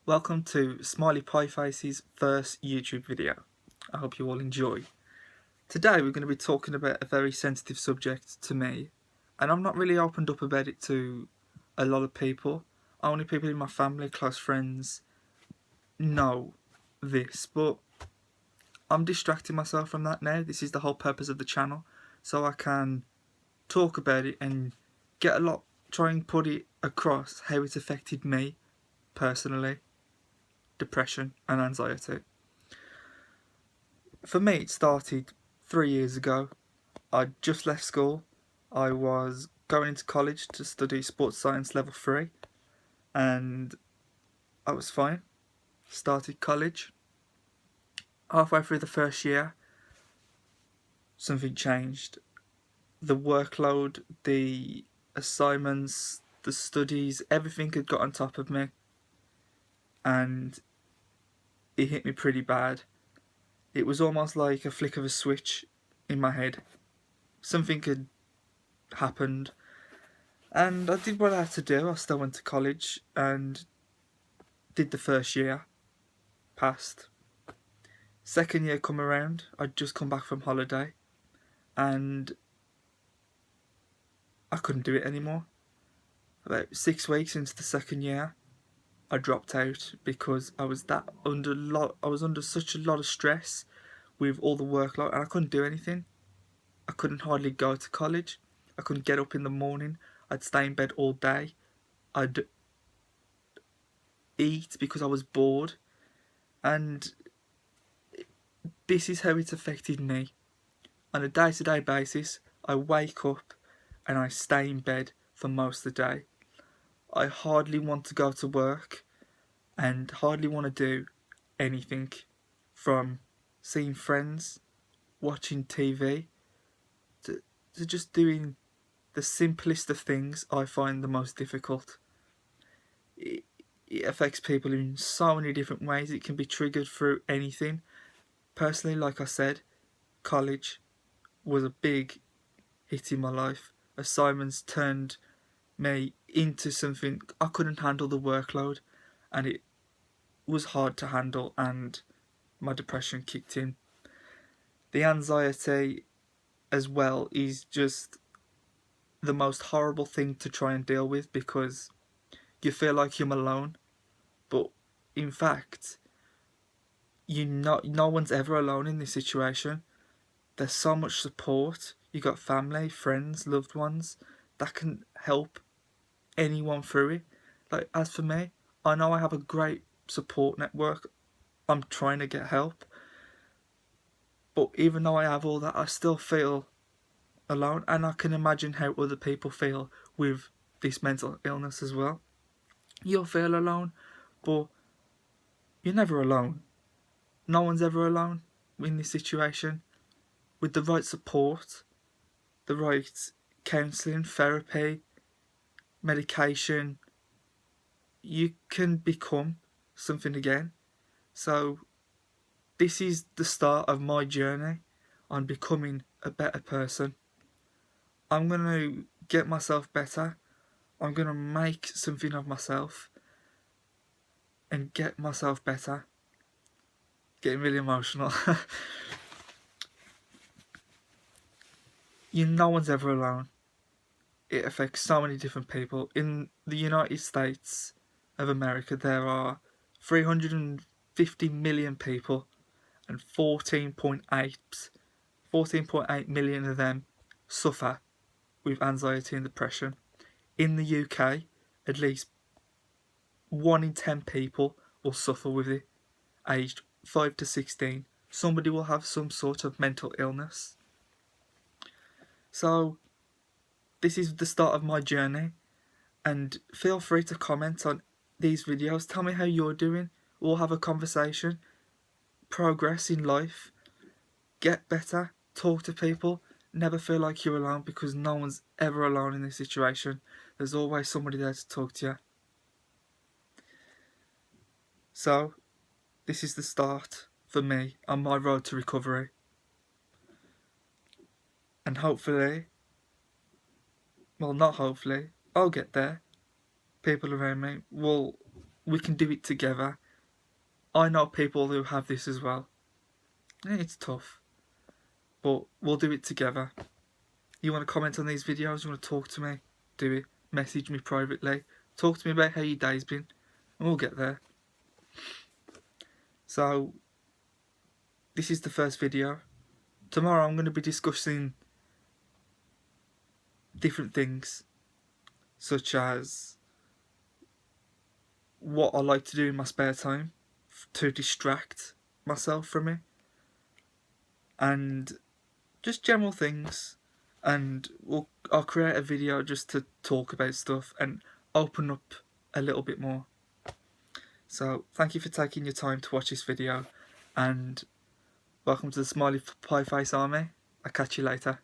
Welcome to Smiley Pie Face's first YouTube video. I hope you all enjoy. Today we're going to be talking about a very sensitive subject to me, and I'm not really opened up about it to a lot of people. Only people in my family, close friends, know this, but I'm distracting myself from that now. This is the whole purpose of the channel, so I can talk about it and try and put it across how it's affected me personally. Depression and anxiety. For me, it started 3 years ago. I'd just left school. I was going into college to study sports science level 3, and I was fine. Started college. Halfway through the first year, something changed. The workload, the assignments, the studies, everything had got on top of me, and it hit me pretty bad. It was almost like a flick of a switch in my head. Something had happened, and I did what I had to do. I still went to college and did the first year, passed. Second year come around, I'd just come back from holiday, and I couldn't do it anymore. About 6 weeks into the second year, I dropped out because I was under such a lot of stress with all the workload, and I couldn't do anything. I couldn't hardly go to college. I couldn't get up in the morning. I'd stay in bed all day. I'd eat because I was bored, and this is how it's affected me. On a day-to-day basis, I wake up and I stay in bed for most of the day. I hardly want to go to work and hardly want to do anything, from seeing friends, watching TV, to just doing the simplest of things I find the most difficult. It affects people in so many different ways. It can be triggered through anything. Personally, like I said, college was a big hit in my life. Assignments turned me into something. I couldn't handle the workload, and it was hard to handle, and my depression kicked in. The anxiety as well is just the most horrible thing to try and deal with, because you feel like you're alone, but in fact no one's ever alone in this situation. There's so much support. You got family, friends, loved ones that can help anyone through it. Like, as for me, I know I have a great support network. I'm trying to get help, but even though I have all that, I still feel alone, and I can imagine how other people feel with this mental illness as well. You'll feel alone, but you're never alone. No one's ever alone in this situation. With the right support, the right counselling, therapy, medication, you can become something again. So this is the start of my journey on becoming a better person. I'm going to get myself better. I'm going to make something of myself and get myself better. Getting really emotional. No one's ever alone. It affects so many different people. In the United States of America, there are 350 million people, and 14.8 million of them suffer with anxiety and depression. In the UK, at least 1 in 10 people will suffer with it, aged 5 to 16. Somebody will have some sort of mental illness. So this is the start of my journey, and feel free to comment on these videos. Tell me how you're doing. We'll have a conversation. Progress in life. Get better. Talk to people. Never feel like you're alone, because no one's ever alone in this situation. There's always somebody there to talk to you. So this is the start for me on my road to recovery. And hopefully, well, not hopefully, I'll get there. People around me will we can do it together. I know people who have this as well. It's tough, but we'll do it together. You want to comment on these videos? You want to talk to me? Do it. Message me privately. Talk to me about how your day's been, and we'll get there. So, this is the first video. Tomorrow I'm going to be discussing different things, such as what I like to do in my spare time to distract myself from it, and just general things. And I'll create a video just to talk about stuff and open up a little bit more. So thank you for taking your time to watch this video, and welcome to the Smiley Pie Face Army. I'll catch you later.